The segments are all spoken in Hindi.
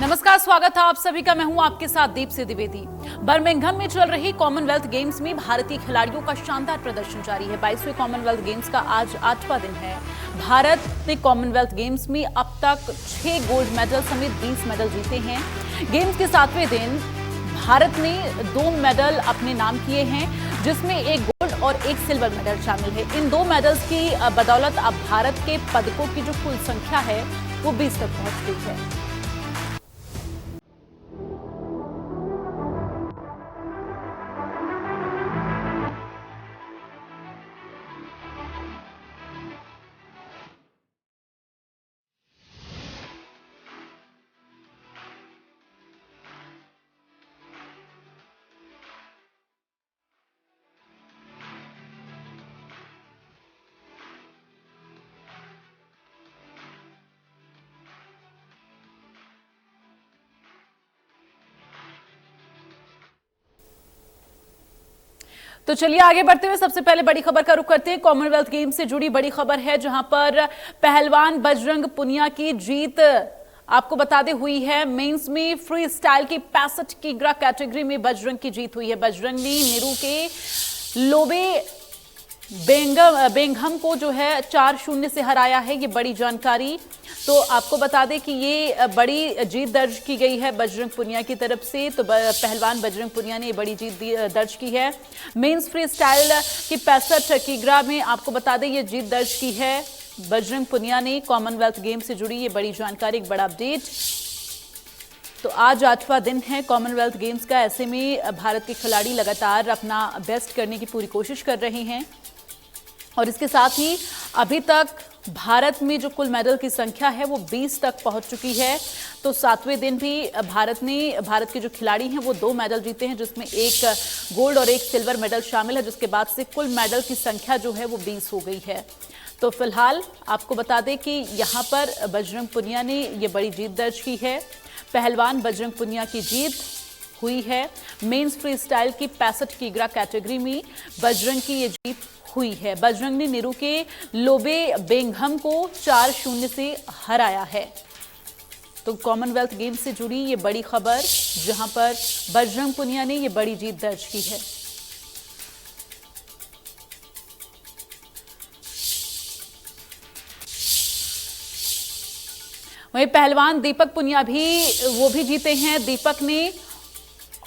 नमस्कार, स्वागत है आप सभी का। मैं हूं आपके साथ दीप्ति द्विवेदी। बर्मिंघम में चल रही कॉमनवेल्थ गेम्स में भारतीय खिलाड़ियों का शानदार प्रदर्शन जारी है। 22वें कॉमनवेल्थ गेम्स का आज 8वां दिन है। भारत ने कॉमनवेल्थ गेम्स में अब तक 6 गोल्ड मेडल समेत 20 मेडल जीते हैं। गेम्स के 7वें दिन भारत ने 2 मेडल अपने नाम किए हैं, जिसमें एक गोल्ड और एक सिल्वर मेडल शामिल है। इन 2 मेडल्स की बदौलत अब भारत के पदकों की जो कुल संख्या है वो 20 तक पहुंच गई है। तो चलिए आगे बढ़ते हुए सबसे पहले बड़ी खबर का रुख करते हैं। कॉमनवेल्थ गेम्स से जुड़ी बड़ी खबर है, जहां पर पहलवान बजरंग पुनिया की जीत आपको बता दे हुई है। मेंस में फ्री स्टाइल की 65 किग्रा कैटेगरी में बजरंग की जीत हुई है। बजरंग ने नीरू के लोबे बेंघम को जो है 4-0 से हराया है। ये बड़ी जानकारी। तो आपको बता दें कि ये बड़ी जीत दर्ज की गई है बजरंग पुनिया की तरफ से। तो पहलवान बजरंग पुनिया ने बड़ी जीत दर्ज की है। मेंस फ्री स्टाइल की 65 किग्रा में आपको बता दें ये जीत दर्ज की है बजरंग पुनिया ने। कॉमनवेल्थ गेम से जुड़ी ये बड़ी जानकारी, एक बड़ा अपडेट। तो आज 8वां दिन है कॉमनवेल्थ गेम्स का। ऐसे में भारत के खिलाड़ी लगातार अपना बेस्ट करने की पूरी कोशिश कर रहे हैं और इसके साथ ही अभी तक भारत में जो कुल मेडल की संख्या है वो 20 तक पहुंच चुकी है। तो 7वें दिन भी भारत के जो खिलाड़ी हैं वो 2 मेडल जीते हैं, जिसमें एक गोल्ड और एक सिल्वर मेडल शामिल है, जिसके बाद से कुल मेडल की संख्या जो है वो 20 हो गई है। तो फिलहाल आपको बता दें कि यहाँ पर बजरंग पुनिया ने ये बड़ी जीत दर्ज की है। पहलवान बजरंग पुनिया की जीत हुई है। मेंस फ्री स्टाइल की 65 किग्रा कैटेगरी में बजरंग की ये जीत हुई है। बजरंग ने नीरू के लोबे बेंघम को 4-0 से हराया है। तो कॉमनवेल्थ गेम से जुड़ी ये बड़ी खबर, जहां पर बजरंग पुनिया ने ये बड़ी जीत दर्ज की है। वहीं पहलवान दीपक पुनिया भी जीते हैं। दीपक ने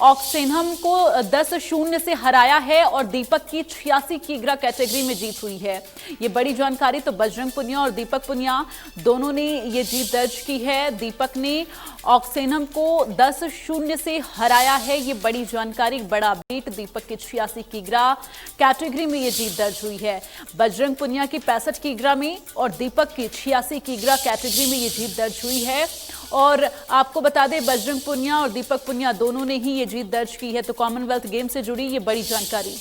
ऑक्सेनहम को 10-0 से हराया है और दीपक की 86 किग्रा कैटेगरी में जीत हुई है। ये बड़ी जानकारी। तो बजरंग पुनिया और दीपक पुनिया दोनों ने ये जीत दर्ज की है। दीपक ने ऑक्सेनहम को 10-0 से हराया है। ये बड़ी जानकारी, बड़ा अपडेट। दीपक की 86 किग्रा कैटेगरी में ये जीत दर्ज हुई है। बजरंग पुनिया की 65 किग्रा में और दीपक की 86 किग्रा कैटेगरी में ये जीत दर्ज हुई है। और आपको बता दें बजरंग पुनिया और दीपक पुनिया दोनों ने ही ये जीत दर्ज की है। तो कॉमनवेल्थ गेम से जुड़ी ये बड़ी जानकारी।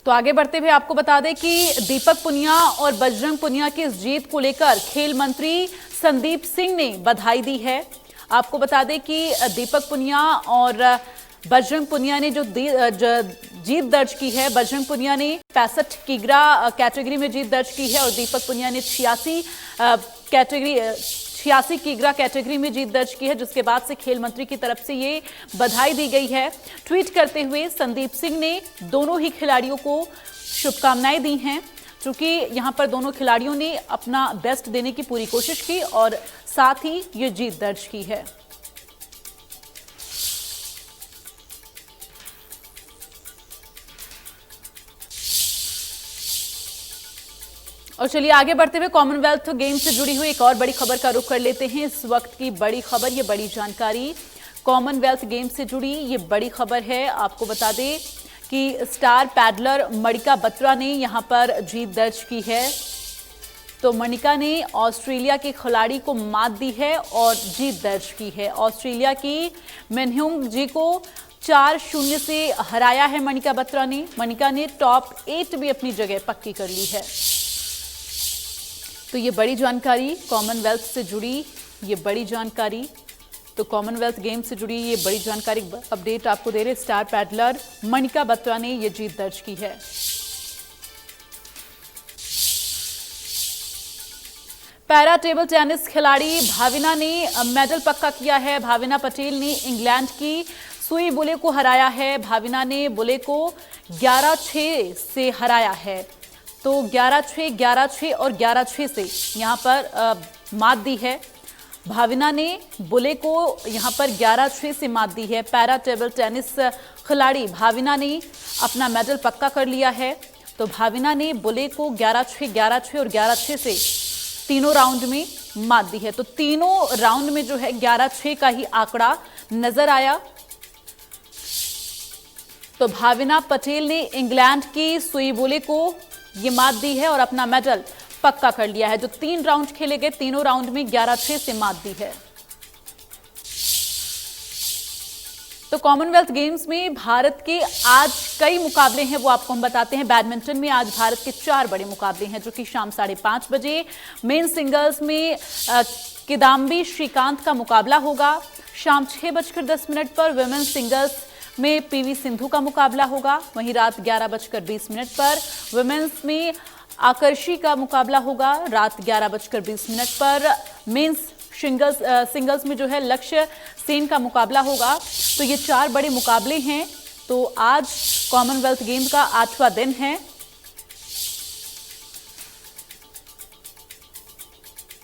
तो आगे बढ़ते हुए आपको बता दें कि दीपक पुनिया और बजरंग पुनिया की इस जीत को लेकर खेल मंत्री संदीप सिंह ने बधाई दी है। आपको बता दें कि दीपक पुनिया और बजरंग पुनिया ने जो जीत दर्ज की है, बजरंग पुनिया ने 65 किग्रा कैटेगरी में जीत दर्ज की है और दीपक पुनिया ने 86 किग्रा कैटेगरी में जीत दर्ज की है, जिसके बाद से खेल मंत्री की तरफ से ये बधाई दी गई है। ट्वीट करते हुए संदीप सिंह ने दोनों ही खिलाड़ियों को शुभकामनाएं दी हैं, क्योंकि यहां पर दोनों खिलाड़ियों ने अपना बेस्ट देने की पूरी कोशिश की और साथ ही ये जीत दर्ज की है। और चलिए आगे बढ़ते हुए कॉमनवेल्थ गेम से जुड़ी हुई एक और बड़ी खबर का रुख कर लेते हैं। इस वक्त की बड़ी खबर, ये बड़ी जानकारी, कॉमनवेल्थ गेम से जुड़ी ये बड़ी खबर है। आपको बता दें कि स्टार पैडलर मणिका बत्रा ने यहां पर जीत दर्ज की है। तो मणिका ने ऑस्ट्रेलिया के खिलाड़ी को मात दी है और जीत दर्ज की है। ऑस्ट्रेलिया की मेनह्यूंग जी को 4-0 से हराया है मणिका बत्रा ने। मणिका ने टॉप 8 भी अपनी जगह पक्की कर ली है। तो ये बड़ी जानकारी कॉमनवेल्थ से जुड़ी ये बड़ी जानकारी। तो कॉमनवेल्थ गेम से जुड़ी ये बड़ी जानकारी अपडेट आपको दे रहे स्टार पैडलर मनिका बत्रा ने ये जीत दर्ज की है। पैरा टेबल टेनिस खिलाड़ी भाविना ने मेडल पक्का किया है। भाविना पटेल ने इंग्लैंड की सुई बुले को हराया है। भाविना ने बुले को 11-6 से हराया है। तो 11-6, 11-6 और 11-6 से यहां पर मात दी है। भाविना ने बुले को यहां पर 11-6 से मात दी है। पैरा टेबल टेनिस खिलाड़ी भाविना ने अपना मेडल पक्का कर लिया है। तो भाविना ने बुले को 11-6, 11-6 और 11-6 से तीनों राउंड में मात दी है। तो तीनों राउंड में जो है 11-6 का ही आंकड़ा नजर आया। तो भाविना पटेल ने इंग्लैंड की सुई बुले को ये मात दी है और अपना मेडल पक्का कर लिया है। जो 3 राउंड खेले गए, तीनों राउंड में 11-6 से मात दी है। तो कॉमनवेल्थ गेम्स में भारत के आज कई मुकाबले हैं, वो आपको हम बताते हैं। बैडमिंटन में आज भारत के 4 बड़े मुकाबले हैं, जो कि शाम 5:30 बजे मेन सिंगल्स में किदाम्बी श्रीकांत का मुकाबला होगा। शाम 6:10 पर वुमेन सिंगल्स में पीवी सिंधु का मुकाबला होगा। वहीं रात 11:20 पर वुमेन्स में आकर्षी का मुकाबला होगा। रात 11:20 पर मेंस सिंगल्स में जो है लक्ष्य सेन का मुकाबला होगा। तो ये 4 बड़े मुकाबले हैं। तो आज कॉमनवेल्थ गेम का 8वां दिन है।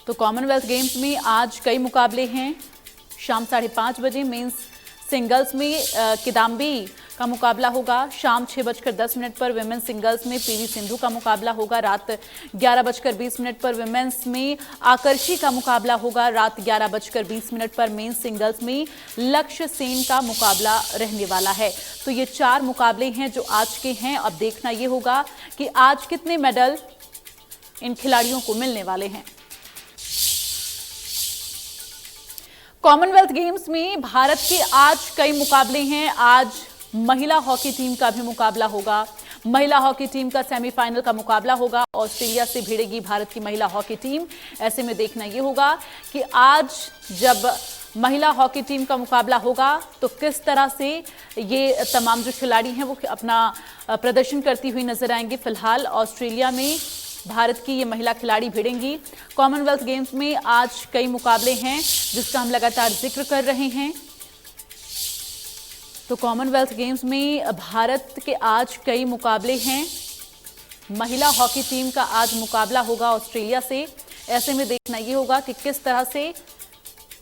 तो कॉमनवेल्थ गेम्स में आज कई मुकाबले हैं। शाम 5:30 बजे मेंस सिंगल्स में किदाम्बी का मुकाबला होगा। शाम 6:10 पर विमेंस सिंगल्स में पीवी सिंधु का मुकाबला होगा। रात 11:20 पर विमेंस में आकर्षी का मुकाबला होगा। रात 11:20 पर मेंस सिंगल्स में लक्ष्य सेन का मुकाबला रहने वाला है। तो ये 4 मुकाबले हैं जो आज के हैं। अब देखना ये होगा कि आज कितने मेडल इन खिलाड़ियों को मिलने वाले हैं। कॉमनवेल्थ गेम्स में भारत के आज कई मुकाबले हैं। आज महिला हॉकी टीम का भी मुकाबला होगा। महिला हॉकी टीम का सेमीफाइनल का मुकाबला होगा। ऑस्ट्रेलिया से भिड़ेगी भारत की महिला हॉकी टीम। ऐसे में देखना यह होगा कि आज जब महिला हॉकी टीम का मुकाबला होगा तो किस तरह से ये तमाम जो खिलाड़ी हैं वो अपना प्रदर्शन करती हुई नजर आएंगे। फिलहाल ऑस्ट्रेलिया में भारत की ये महिला खिलाड़ी भिड़ेंगी। कॉमनवेल्थ गेम्स में आज कई मुकाबले हैं जिसका हम लगातार जिक्र कर रहे हैं। तो कॉमनवेल्थ गेम्स में भारत के आज कई मुकाबले हैं। महिला हॉकी टीम का आज मुकाबला होगा ऑस्ट्रेलिया से। ऐसे में देखना ये होगा कि किस तरह से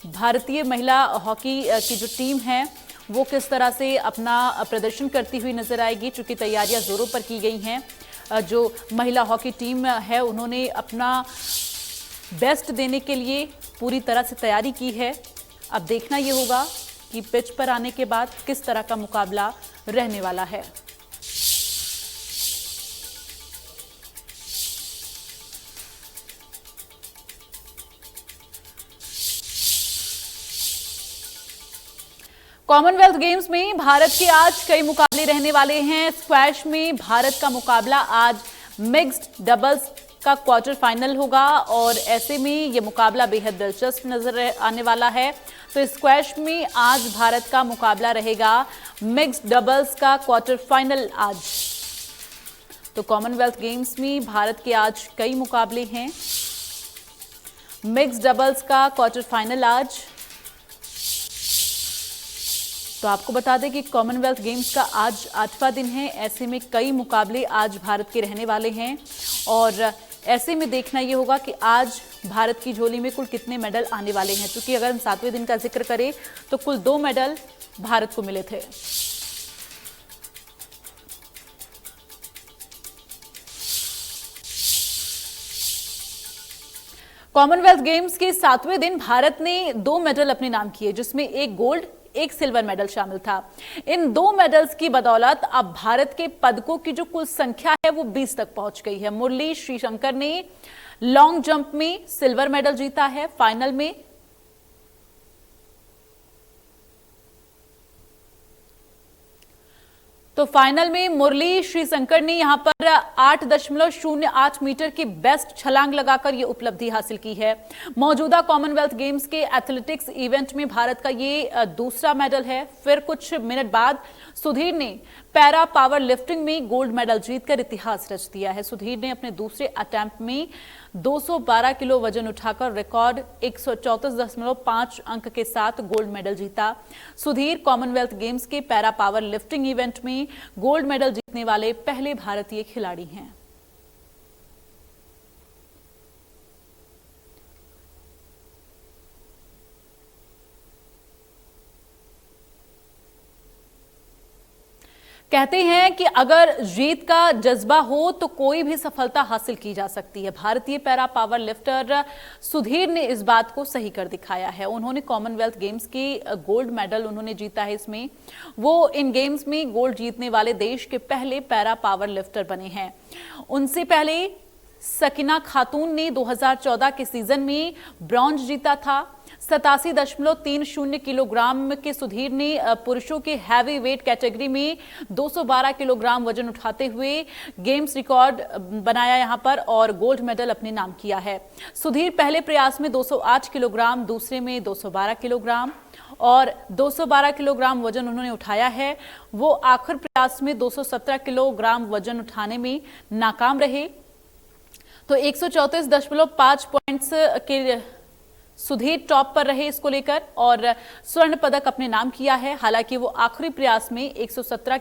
भारतीय महिला हॉकी की जो टीम है वो किस तरह से अपना प्रदर्शन करती हुई नजर आएगी। चूंकि तैयारियां जोरों पर की गई हैं। जो महिला हॉकी टीम है उन्होंने अपना बेस्ट देने के लिए पूरी तरह से तैयारी की है। अब देखना ये होगा कि पिच पर आने के बाद किस तरह का मुकाबला रहने वाला है। कॉमनवेल्थ गेम्स में भारत के आज कई मुकाबले रहने वाले हैं। स्क्वैश में भारत का मुकाबला आज मिक्स्ड डबल्स का क्वार्टर फाइनल होगा और ऐसे में ये मुकाबला बेहद दिलचस्प नजर आने वाला है। तो स्क्वैश में आज भारत का मुकाबला रहेगा मिक्स्ड डबल्स का क्वार्टर फाइनल आज। तो कॉमनवेल्थ गेम्स में भारत के आज कई मुकाबले हैं। मिक्स्ड डबल्स का क्वार्टर फाइनल आज। तो आपको बता दें कि कॉमनवेल्थ गेम्स का आज 8वां दिन है। ऐसे में कई मुकाबले आज भारत के रहने वाले हैं और ऐसे में देखना ये होगा कि आज भारत की झोली में कुल कितने मेडल आने वाले हैं। क्योंकि अगर हम 7वें दिन का जिक्र करें तो कुल 2 मेडल भारत को मिले थे। कॉमनवेल्थ गेम्स के 7वें दिन भारत ने 2 मेडल अपने नाम किए, जिसमें एक गोल्ड एक सिल्वर मेडल शामिल था। इन 2 मेडल्स की बदौलत अब भारत के पदकों की जो कुल संख्या है वो 20 तक पहुंच गई है। मुरली श्रीशंकर ने लॉन्ग जंप में सिल्वर मेडल जीता है। फाइनल में तो फाइनल में मुरली श्रीशंकर ने यहां पर 8.08 मीटर की बेस्ट छलांग लगाकर यह उपलब्धि हासिल की है। मौजूदा कॉमनवेल्थ गेम्स के एथलेटिक्स इवेंट में भारत का ये दूसरा मेडल है। फिर कुछ मिनट बाद सुधीर ने पैरा पावर लिफ्टिंग में गोल्ड मेडल जीतकर इतिहास रच दिया है। सुधीर ने अपने दूसरे अटेम्प्ट में 212 किलो वजन उठाकर रिकॉर्ड 134.5 अंक के साथ गोल्ड मेडल जीता। सुधीर कॉमनवेल्थ गेम्स के पैरा पावर लिफ्टिंग इवेंट में गोल्ड मेडल जीतने वाले पहले भारतीय खिलाड़ी हैं। कहते हैं कि अगर जीत का जज्बा हो तो कोई भी सफलता हासिल की जा सकती है। भारतीय पैरा पावर लिफ्टर सुधीर ने इस बात को सही कर दिखाया है। उन्होंने कॉमनवेल्थ गेम्स के गोल्ड मेडल उन्होंने जीता है। इसमें वो इन गेम्स में गोल्ड जीतने वाले देश के पहले पैरा पावर लिफ्टर बने हैं। उनसे पहले सकीना खातून ने 2014 के सीजन में ब्रॉन्ज जीता था। 87.30 किलोग्राम के सुधीर ने पुरुषों के हैवी वेट कैटेगरी में 212 किलोग्राम वजन उठाते हुए गेम्स रिकॉर्ड बनाया यहां पर और गोल्ड मेडल अपने नाम किया है। सुधीर पहले प्रयास में 208 किलोग्राम, दूसरे में 212 किलोग्राम और 212 किलोग्राम वजन उन्होंने उठाया है। वो आखिर प्रयास में 217 किलोग्राम वजन उठाने में नाकाम रहे। तो 134.5 पॉइंट्स के सुधीर टॉप पर रहे इसको लेकर और स्वर्ण पदक अपने नाम किया है। हालांकि वो आखिरी प्रयास में 217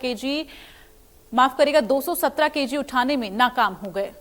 केजी उठाने में नाकाम हो गए।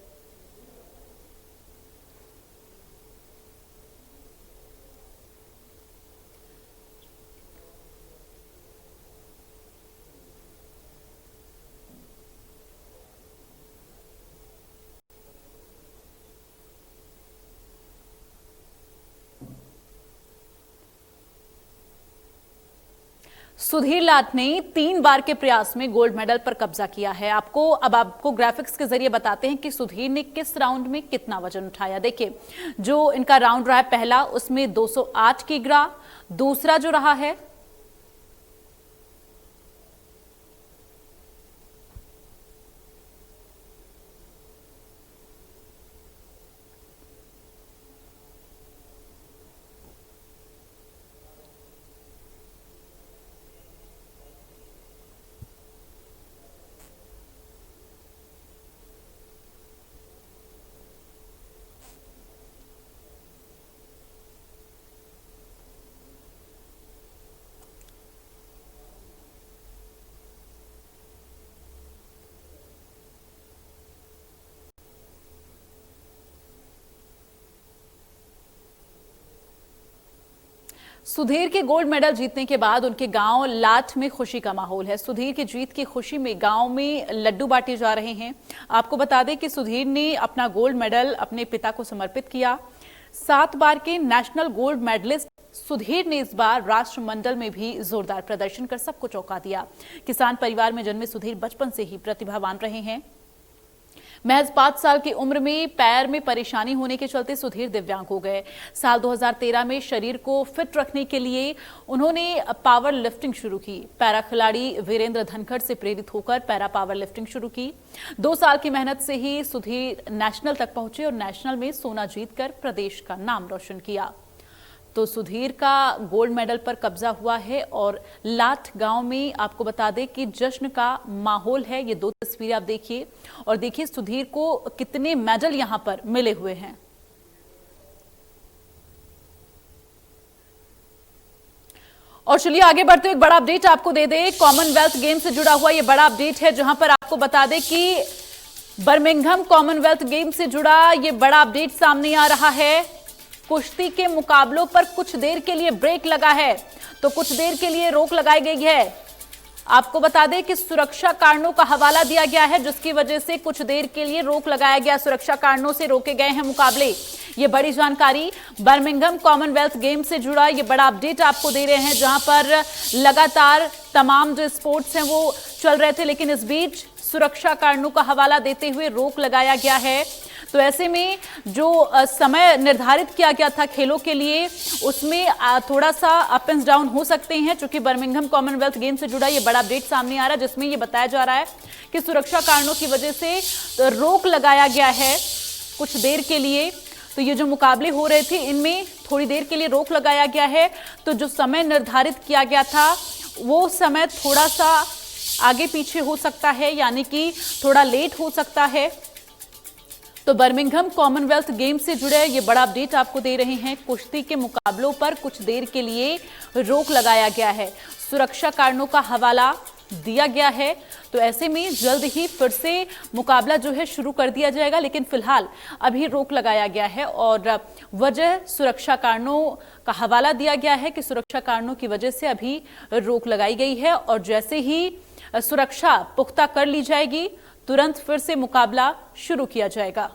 सुधीर लाट ने 3 बार के प्रयास में गोल्ड मेडल पर कब्जा किया है। आपको ग्राफिक्स के जरिए बताते हैं कि सुधीर ने किस राउंड में कितना वजन उठाया। देखिए, जो इनका राउंड रहा है पहला, उसमें 208 किग्रा, दूसरा जो रहा है सुधीर के गोल्ड मेडल जीतने के बाद उनके गांव लाट में खुशी का माहौल है। सुधीर की जीत की खुशी में गांव में लड्डू बांटे जा रहे हैं। आपको बता दें कि सुधीर ने अपना गोल्ड मेडल अपने पिता को समर्पित किया। 7 बार के नेशनल गोल्ड मेडलिस्ट सुधीर ने इस बार राष्ट्रमंडल में भी जोरदार प्रदर्शन कर सबको चौंका दिया। किसान परिवार में जन्मे सुधीर बचपन से ही प्रतिभावान रहे हैं। महज 5 साल की उम्र में पैर में परेशानी होने के चलते सुधीर दिव्यांग हो गए। साल 2013 में शरीर को फिट रखने के लिए उन्होंने पावर लिफ्टिंग शुरू की। पैरा खिलाड़ी वीरेंद्र धनखड़ से प्रेरित होकर पैरा पावर लिफ्टिंग शुरू की। 2 साल की मेहनत से ही सुधीर नेशनल तक पहुंचे और नेशनल में सोना जीतकर प्रदेश का नाम रोशन किया। तो सुधीर का गोल्ड मेडल पर कब्जा हुआ है और लाट गांव में आपको बता दें कि जश्न का माहौल है। ये 2 तस्वीरें आप देखिए और देखिए सुधीर को कितने मेडल यहां पर मिले हुए हैं। और चलिए आगे बढ़ते हुए एक बड़ा अपडेट आपको दे दें। कॉमनवेल्थ गेम से जुड़ा हुआ ये बड़ा अपडेट है, जहां पर आपको बता दें कि बर्मिंघम कॉमनवेल्थ गेम से जुड़ा ये बड़ा अपडेट सामने आ रहा है। कुश्ती के मुकाबलों पर कुछ देर के लिए ब्रेक लगा है, तो कुछ देर के लिए रोक लगाई गई है। आपको बता दें कि सुरक्षा कारणों का हवाला दिया गया है, जिसकी वजह से कुछ देर के लिए रोक लगाया गया। सुरक्षा कारणों से रोके गए हैं मुकाबले। ये बड़ी जानकारी बर्मिंघम कॉमनवेल्थ गेम से जुड़ा ये बड़ा अपडेट आपको दे रहे हैं, जहां पर लगातार तमाम जो स्पोर्ट्स हैं वो चल रहे थे, लेकिन इस बीच सुरक्षा कारणों का हवाला देते हुए रोक लगाया गया है। तो ऐसे में जो समय निर्धारित किया गया था खेलों के लिए, उसमें थोड़ा सा अप एंड डाउन हो सकते हैं, क्योंकि बर्मिंघम कॉमनवेल्थ गेम से जुड़ा ये बड़ा अपडेट सामने आ रहा है, जिसमें ये बताया जा रहा है कि सुरक्षा कारणों की वजह से रोक लगाया गया है कुछ देर के लिए। तो ये जो मुकाबले हो रहे थे इनमें थोड़ी देर के लिए रोक लगाया गया है। तो जो समय निर्धारित किया गया था वो समय थोड़ा सा आगे पीछे हो सकता है, यानी कि थोड़ा लेट हो सकता है। तो बर्मिंघम कॉमनवेल्थ गेम से जुड़े ये बड़ा अपडेट आपको दे रहे हैं। कुश्ती के मुकाबलों पर कुछ देर के लिए रोक लगाया गया है, सुरक्षा कारणों का हवाला दिया गया है। तो ऐसे में जल्द ही फिर से मुकाबला जो है शुरू कर दिया जाएगा, लेकिन फिलहाल अभी रोक लगाया गया है और वजह सुरक्षा कारणों का हवाला दिया गया है कि सुरक्षा कारणों की वजह से अभी रोक लगाई गई है और जैसे ही सुरक्षा पुख्ता कर ली जाएगी तुरंत फिर से मुकाबला शुरू किया जाएगा।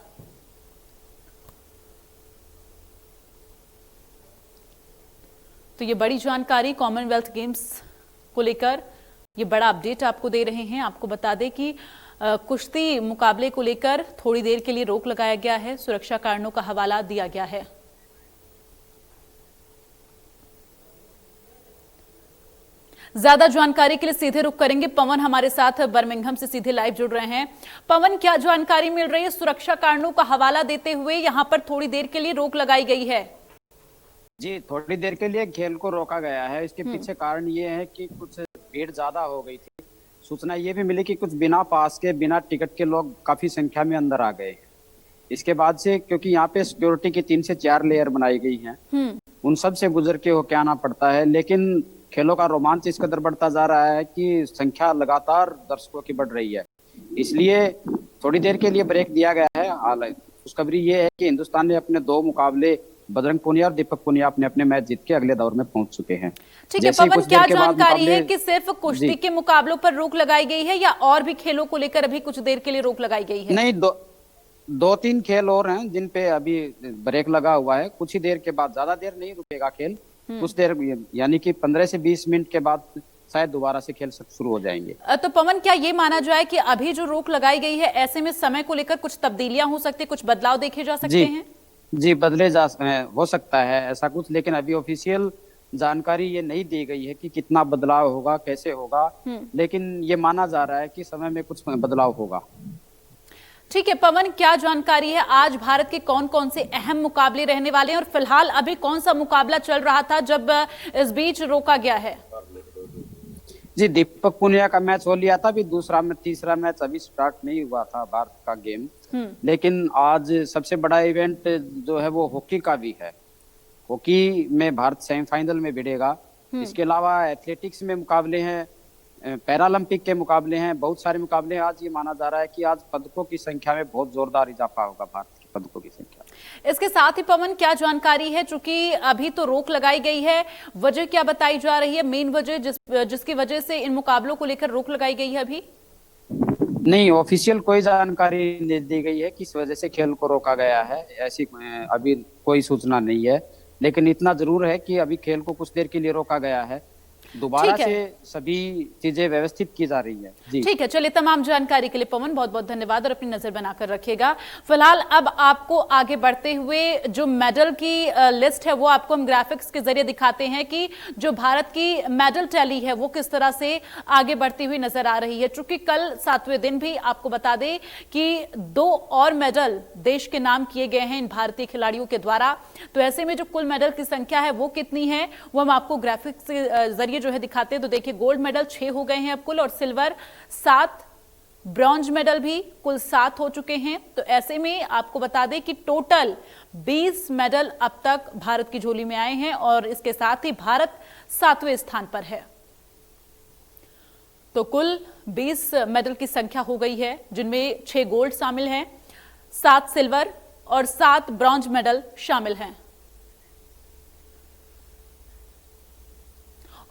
तो ये बड़ी जानकारी कॉमनवेल्थ गेम्स को लेकर ये बड़ा अपडेट आपको दे रहे हैं। आपको बता दें कि कुश्ती मुकाबले को लेकर थोड़ी देर के लिए रोक लगाया गया है, सुरक्षा कारणों का हवाला दिया गया है। ज्यादा जानकारी के लिए सीधे रुख करेंगे, पवन हमारे साथ बर्मिंघम से सीधे लाइव जुड़ रहे हैं। पवन, क्या जानकारी मिल रही है? सुरक्षा कारणों का हवाला देते हुए यहां पर थोड़ी देर के लिए रोक लगाई गई है। जी, थोड़ी देर के लिए खेल को रोका गया है। इसके पीछे कारण ये है कि कुछ भीड़ ज्यादा हो गई थी। सूचना ये भी मिली कि कुछ बिना पास के, बिना टिकट के लोग काफी संख्या में अंदर आ गए। इसके बाद से क्योंकि यहाँ पे सिक्योरिटी की 3 से 4 लेयर बनाई गई हैं, उन सब से गुजर के होके आना पड़ता है। लेकिन खेलों का रोमांच इस कदर बढ़ता जा रहा है कि संख्या लगातार दर्शकों की बढ़ रही है, इसलिए थोड़ी देर के लिए ब्रेक दिया गया है। हालांकि खुशखबरी ये है कि हिंदुस्तान ने अपने 2 मुकाबले, बजरंग पुनिया और दीपक पुनिया, अपने मैच जीत के अगले दौर में पहुंच चुके हैं। ठीक है पवन, क्या जानकारी है कि सिर्फ कुश्ती के मुकाबलों पर रोक लगाई गई है या और भी खेलों को लेकर अभी कुछ देर के लिए रोक लगाई गई है? नहीं, 2-3 खेल और हैं जिन पे अभी ब्रेक लगा हुआ है। कुछ ही देर के बाद, ज्यादा देर नहीं रुकेगा खेल, कुछ देर यानी कि 15 से 20 मिनट के बाद शायद दोबारा से खेल शुरू हो जाएंगे। तो पवन, क्या ये माना जाए कि अभी जो रोक लगाई गई है ऐसे में समय को लेकर कुछ तब्दीलियां हो सकती है, कुछ बदलाव देखे जा सकते हैं? जी, हो सकता है ऐसा कुछ, लेकिन अभी ऑफिशियल जानकारी ये नहीं दी गई है कि कितना बदलाव होगा, कैसे होगा, लेकिन ये माना जा रहा है कि समय में कुछ बदलाव होगा। ठीक है पवन, क्या जानकारी है आज भारत के कौन कौन से अहम मुकाबले रहने वाले हैं और फिलहाल अभी कौन सा मुकाबला चल रहा था जब इस बीच रोका गया है? जी, दीपक पुनिया का मैच हो लिया था, अभी दूसरा में तीसरा मैच अभी स्टार्ट नहीं हुआ था भारत का गेम। लेकिन आज सबसे बड़ा इवेंट जो है वो हॉकी का भी है। हॉकी में भारत सेमीफाइनल में भिड़ेगा। इसके अलावा एथलेटिक्स में मुकाबले हैं, पैरालंपिक के मुकाबले हैं, बहुत सारे मुकाबले हैं। आज ये माना जा रहा है कि आज पदकों की संख्या में बहुत जोरदार इजाफा होगा, भारत के पदकों की संख्या। इसके साथ ही पवन, क्या जानकारी है, चूंकि अभी तो रोक लगाई गई है, वजह क्या बताई जा रही है, मेन वजह जिसकी वजह से इन मुकाबलों को लेकर रोक लगाई गई है? अभी नहीं, ऑफिशियल कोई जानकारी नहीं दी गई है किस वजह से खेल को रोका गया है, ऐसी अभी कोई सूचना नहीं है। लेकिन इतना जरूर है कि अभी खेल को कुछ देर के लिए रोका गया है, दोबारा से सभी चीजें व्यवस्थित की जा रही है। जी ठीक है, चलिए, तमाम जानकारी के लिए पवन बहुत बहुत धन्यवाद और अपनी नजर बनाकर रखिएगा। फिलहाल अब आपको आगे बढ़ते हुए जो मेडल की लिस्ट है वो आपको हम ग्राफिक्स के जरिए दिखाते हैं कि जो भारत की मेडल टैली है वो किस तरह से आगे बढ़ती हुई नजर आ रही है। चूंकि कल 7वें दिन भी आपको बता दें कि 2 और मेडल देश के नाम किए गए हैं इन भारतीय खिलाड़ियों के द्वारा। तो ऐसे में जो कुल मेडल की संख्या है वो कितनी है वो हम आपको ग्राफिक्स के जरिए जो है दिखाते हैं। तो देखिए, गोल्ड मेडल 6 हो गए हैं अब कुल और सिल्वर 7, ब्रॉन्ज मेडल भी कुल 7 हो चुके हैं। तो ऐसे में आपको बता दें कि टोटल 20 मेडल अब तक भारत की झोली में आए हैं और इसके साथ ही भारत 7वें स्थान पर है। तो कुल 20 मेडल की संख्या हो गई है, जिनमें 6 गोल्ड शामिल हैं, 7 सिल्वर और 7 ब्रॉन्ज मेडल शामिल हैं।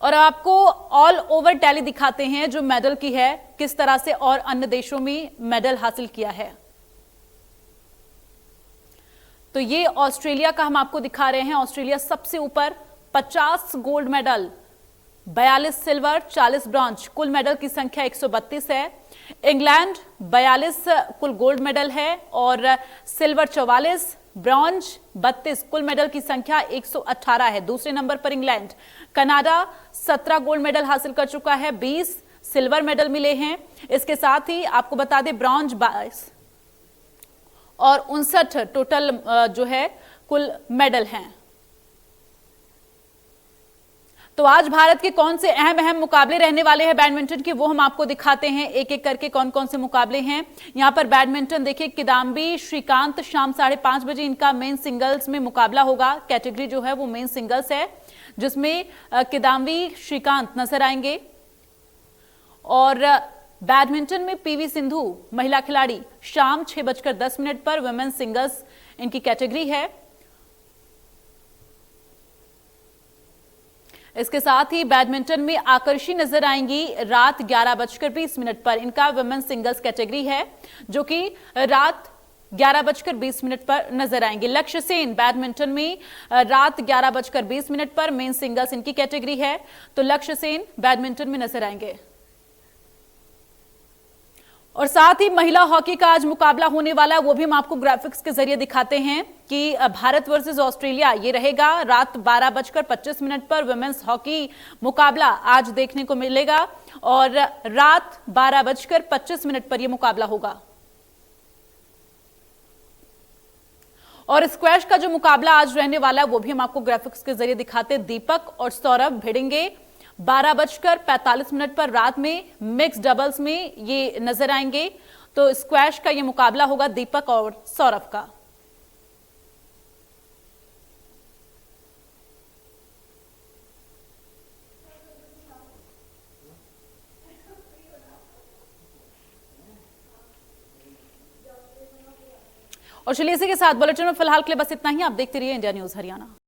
और आपको ऑल ओवर टैली दिखाते हैं जो मेडल की है, किस तरह से और अन्य देशों में मेडल हासिल किया है। तो ये ऑस्ट्रेलिया का हम आपको दिखा रहे हैं। ऑस्ट्रेलिया सबसे ऊपर, 50 गोल्ड मेडल, 42 सिल्वर, 40 ब्रॉन्ज, कुल मेडल की संख्या 132 है। इंग्लैंड 42 कुल गोल्ड मेडल है और सिल्वर 44, ब्रॉन्ज 32, कुल मेडल की संख्या 118 है। दूसरे नंबर पर इंग्लैंड। कनाडा 17 गोल्ड मेडल हासिल कर चुका है, 20 सिल्वर मेडल मिले हैं। इसके साथ ही आपको बता दें ब्रॉन्ज 22 और 59 टोटल जो है कुल मेडल हैं। तो आज भारत के कौन से अहम मुकाबले रहने वाले हैं बैडमिंटन के, वो हम आपको दिखाते हैं एक एक करके कौन कौन से मुकाबले हैं। यहां पर बैडमिंटन देखिए, किदाम्बी श्रीकांत शाम 5:30 बजे इनका मेन सिंगल्स में मुकाबला होगा। कैटेगरी जो है वो मेन सिंगल्स है, जिसमें किदाम्बी श्रीकांत नजर आएंगे। और बैडमिंटन में पीवी सिंधु महिला खिलाड़ी शाम 6:10 पर वुमेन सिंगल्स इनकी कैटेगरी है। इसके साथ ही बैडमिंटन में आकर्षी नजर आएंगी रात 11:20 पर। इनका वुमेन सिंगल्स कैटेगरी है, जो कि रात 11:20 पर नजर आएंगे। लक्ष्य सेन बैडमिंटन में रात 11:20 पर मेन सिंगल्स इनकी कैटेगरी है, तो लक्ष्य सेन बैडमिंटन में नजर आएंगे। और साथ ही महिला हॉकी का आज मुकाबला होने वाला है, वो भी हम आपको ग्राफिक्स के जरिए दिखाते हैं कि भारत वर्सेस ऑस्ट्रेलिया ये रहेगा रात 12:25 पर। वुमेन्स हॉकी मुकाबला आज देखने को मिलेगा और रात 12:25 पर यह मुकाबला होगा। और स्क्वैश का जो मुकाबला आज रहने वाला है वो भी हम आपको ग्राफिक्स के जरिए दिखाते हैं। दीपक और सौरभ भिड़ेंगे 12:45 पर रात में। मिक्स डबल्स में ये नजर आएंगे, तो स्क्वैश का ये मुकाबला होगा दीपक और सौरभ का। और चलिए इसी के साथ बुलेटिन में फिलहाल के लिए बस इतना ही। आप देखते रहिए इंडिया न्यूज हरियाणा।